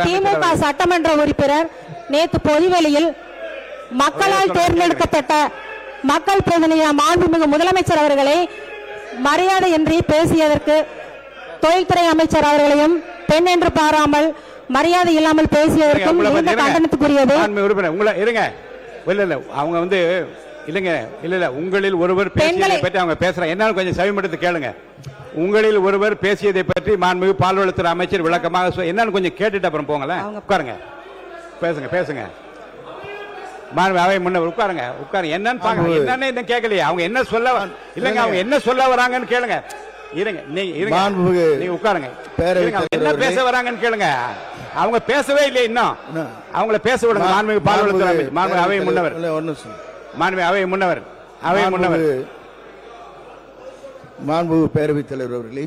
திமுக சட்டமன்ற உறுப்பினர் நேற்று பொதுவெளியில் மக்களால் தேர்ந்தெடுக்கப்பட்ட மக்கள் பிரதிநிதி மாண்புமிகு முதலமைச்சர் அவர்களை மரியாதையின்றி பேசியதற்கு தொழில்துறை அமைச்சர் அவர்களையும் பெண் என்று பாராமல் மரியாதை இல்லாமல் பேசியதற்கும் கண்டனத்துக்குரியது. அவங்க வந்து இல்லங்க இல்ல உங்களில் ஒருவர் பேசியதை பற்றி அவங்க பேசுறாங்க. என்னாலும் கொஞ்சம் செவிமடுத்து கேளுங்க. உங்களில் ஒருவர் பேசியதை பற்றி மாண்புமிகு பால்வளத்துறை அமைச்சர் விளக்கமாக என்னன்னு கொஞ்சம் கேட்டுட்டு அப்புறம் போங்களேன். உட்காருங்க, பேசுங்க பேசுங்க. அவை முன்ன உட்காருங்க உட்காருங்க. என்னன்னு பாருங்க. என்னன்னு என்ன கேட்கலையே. அவங்க என்ன சொல்ல இல்லங்க, அவங்க என்ன சொல்ல வராங்கன்னு கேளுங்க. இருங்க நீங்க உட்காருங்க. என்ன பேச வராங்கன்னு கேளுங்க. அவங்க பேசவே இல்லை இன்னும். அவங்கள பேச விடுங்க. மாண்புமிகு பால்வளத்துறை அமைச்சர், மாண்புமிகு அவை முன்னவர், மாண்புமிகு அவை முன்னவர், அவை முன்னவர், மாண்புமிகு பேரவைத் தலைவர் அவர்களே,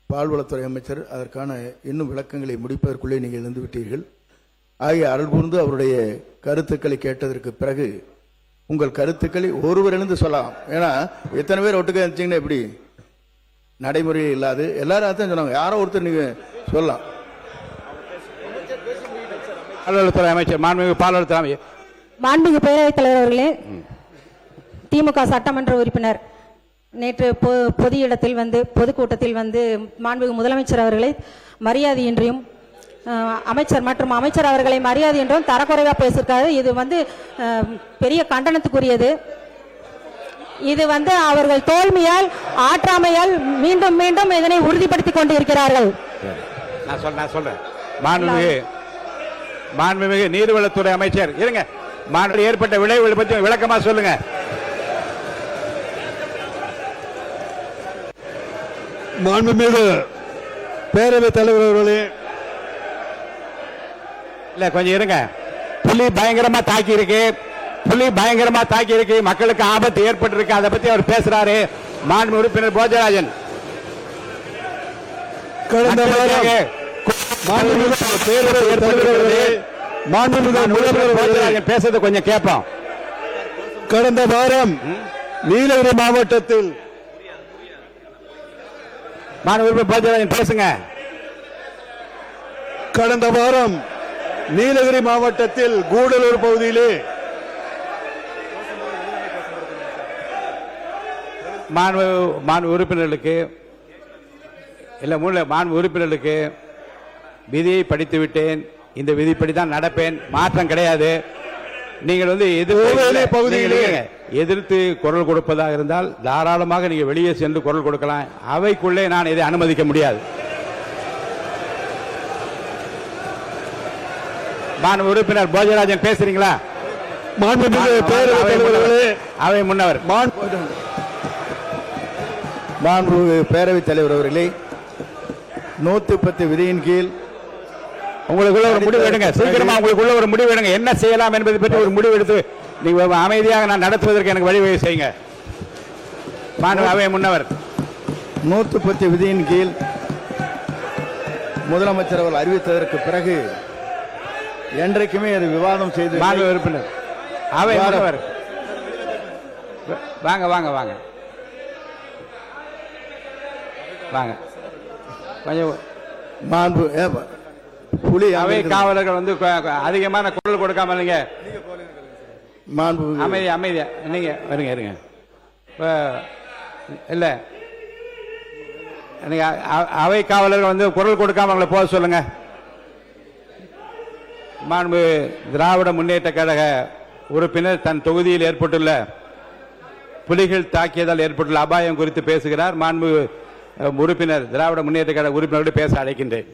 பால்வளத்துறை அமைச்சர் அதற்கான இன்னும் விளக்கங்களை முடிப்பதற்குள்ளே நீங்கள் இருந்து விட்டீர்கள். ஆகிய அருள் கூர்ந்து அவருடைய கருத்துக்களை கேட்டதற்கு பிறகு உங்கள் கருத்துக்களை ஒருவர் எழுந்து சொல்லலாம். ஏன்னா எத்தனை பேர் ஒட்டுக்க இருந்துச்சிங்கன்னா எப்படி நடைமுறையே இல்லாது எல்லாரும் அதான் சொன்னாங்க. யாரோ ஒருத்தர் நீங்க சொல்லலாம். பால்வளத்துறை அமைச்சர், மாண்புமிகு பால்வளத்துறை அமைச்சர். மாண்புமிகு பேரவைத் தலைவர் அவர்களே, திமுக சட்டமன்ற உறுப்பினர் நேற்று பொது இடத்தில் வந்து பொதுக்கூட்டத்தில் வந்து மாண்புமிகு முதலமைச்சர் அவர்களை மரியாதையின்றியும் அமைச்சர் மற்றும் அமைச்சர் அவர்களை மரியாதை என்றும் தரக்குறைவாக பேசியிருக்காரு. இது வந்து பெரிய கண்டனத்துக்குரியது. இது வந்து அவர்கள் தோல்வியால் ஆற்றாமையால் மீண்டும் மீண்டும் இதனை உறுதிப்படுத்திக் கொண்டிருக்கிறார்கள். நான் சொல்றேன். மாண்புமிகு நீர்வளத்துறை அமைச்சர் இருங்க. ஏற்பட்ட விளைவுகளை பற்றி விளக்கமா சொல்லுங்க. மாண்புமிகு பேரவைத் தலைவர் அவர்களே, இல்ல கொஞ்சம் இருங்க. புலி பயங்கரமா தாக்கி இருக்கு, மக்களுக்கு ஆபத்து ஏற்பட்டு இருக்கு. அதை பத்தி அவர் பேசுறாரு. மாண்பு உறுப்பினர் போஜராஜன் பேசுறது கொஞ்சம் கேட்போம். கடந்த வாரம் நீலகிரி மாவட்டத்தில் மாண்பு உறுப்பினர் போஜராஜன் பேசுங்க. கடந்த வாரம் நீலகிரி மாவட்டத்தில் கூடலூர் பகுதியிலே மாண்பு உறுப்பினர்களுக்கு விதியை படித்து விட்டேன். இந்த விதிப்படி தான் நடப்பேன். மாற்றம் கிடையாது. நீங்கள் வந்து எதிர்த்து குரல் கொடுப்பதாக இருந்தால் தாராளமாக நீங்க வெளியே சென்று குரல் கொடுக்கலாம். அவைக்குள்ளே நான் இதை அனுமதிக்க முடியாது. மாண்பு உறுப்பினர் போஜராஜன் பேசுறீங்களா? அவை முன்னவர், மாண்புமிகு பேரவைத் தலைவர் அவர்களே, 110 விதியின் கீழ் உங்களுக்குள்ள ஒரு முடிவு எடுங்க. சீக்கிரமா உங்களுக்குள்ள ஒரு முடிவு எடுங்க. என்ன செய்யலாம் என்பதை பற்றி ஒரு முடிவு எடுத்து நீங்க அமைதியாக நான் நடத்துவதற்கு எனக்கு வழிவகை செய்யுங்க. மாண்பு அவை முன்னவர், 110 விதியின் கீழ் முதலமைச்சர் அவர்கள் அறிவித்ததற்கு பிறகு என்றைக்குமே அது விவாதம் செய்து மாண்பு உறுப்பினர் அவை முன்னவர் வாங்க வாங்க வாங்க வாங்க கொஞ்சம். மாண்பு புலி அவை காவலர்கள் வந்து அதிகமான குரல் கொடுக்காம இல்லைங்க. மாண்பு அமைதியா நீங்க வருங்க இருங்க. இல்ல நீங்க அவை காவலர்கள் வந்து குரல் கொடுக்காம அவங்களை போக சொல்லுங்க. மாண்பு திராவிட முன்னேற்ற கழக உறுப்பினர் தன் தொகுதியில் ஏற்பட்டுள்ள புலிகள் தாக்கியதால் ஏற்பட்டுள்ள அபாயம் குறித்து பேசுகிறார். மாண்பு உறுப்பினர் திராவிட முன்னேற்ற கழக உறுப்பினர்களை பேச அழைக்கின்றேன்.